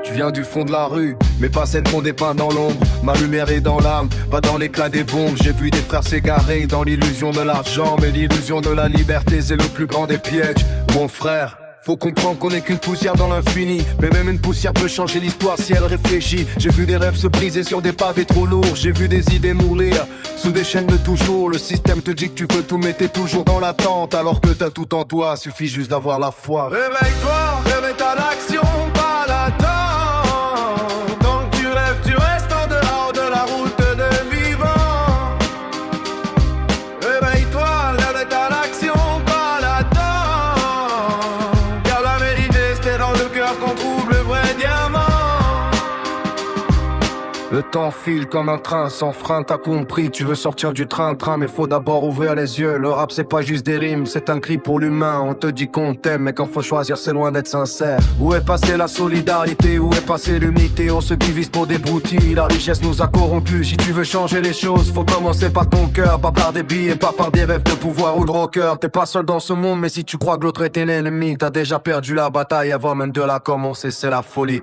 Je viens du fond de la rue, mais pas celle qu'on dépeint dans l'ombre. Ma lumière est dans l'âme, pas dans l'éclat des bombes. J'ai vu des frères s'égarer dans l'illusion de l'argent, mais l'illusion de la liberté c'est le plus grand des pièges. Mon frère, faut comprendre qu'on est qu'une poussière dans l'infini. Mais même une poussière peut changer l'histoire si elle réfléchit. J'ai vu des rêves se briser sur des pavés trop lourds. J'ai vu des idées mourir sous des chaînes de toujours. Le système te dit que tu peux tout, mais t'es toujours dans l'attente. Alors que t'as tout en toi, suffit juste d'avoir la foi. Réveille-toi, réveille-toi à l'action, pas l'attente. Tant que tu rêves, tu restes en dehors de la route de vivant. Réveille-toi, réveille-toi à l'action, pas l'attente. Car la vérité, c'est dans le cœur qu'on trouve le vrai diamant. Le temps file comme un train sans frein, t'as compris, tu veux sortir du train-train, mais faut d'abord ouvrir les yeux. Le rap c'est pas juste des rimes, c'est un cri pour l'humain. On te dit qu'on t'aime, mais quand faut choisir c'est loin d'être sincère. Où est passée la solidarité, où est passée l'unité? On se divise pour des broutilles, la richesse nous a corrompus. Si tu veux changer les choses, faut commencer par ton cœur. Pas par des billets, pas par des rêves de pouvoir ou de rocker. T'es pas seul dans ce monde, mais si tu crois que l'autre était l'ennemi, t'as déjà perdu la bataille avant même de la commencer, c'est la folie.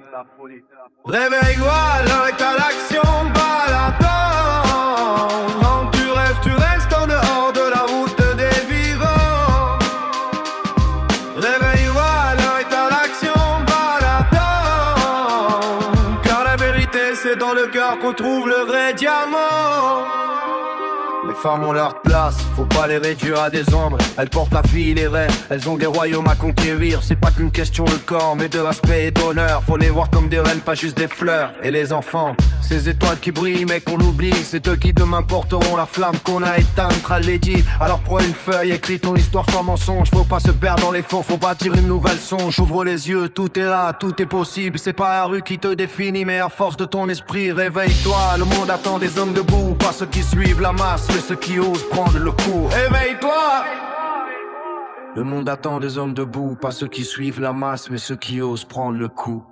Réveille-toi, l'heure est à l'action, pas l'attente. Quand tu rêves, tu restes en dehors de la route des vivants. Réveille-toi, l'heure est à l'action, pas l'attente. Car la vérité, c'est dans le cœur qu'on trouve le vrai diamant. Les femmes ont leur place, faut pas les réduire à des ombres. Elles portent la vie, les rêves, elles ont des royaumes à conquérir. C'est pas qu'une question de corps, mais de respect et d'honneur. Faut les voir comme des reines, pas juste des fleurs. Et les enfants, ces étoiles qui brillent mais qu'on oublie, c'est eux qui demain porteront la flamme qu'on a éteinte à l'édit. Alors prends une feuille, écris ton histoire sans mensonge. Faut pas se perdre dans les fonds, faut bâtir une nouvelle songe. Ouvre les yeux, tout est là, tout est possible. C'est pas la rue qui te définit, mais à force de ton esprit. Réveille-toi, le monde attend des hommes debout, pas ceux qui suivent la masse, mais ceux qui osent prendre le coup. Réveille-toi! Le monde attend des hommes debout, pas ceux qui suivent la masse, mais ceux qui osent prendre le coup.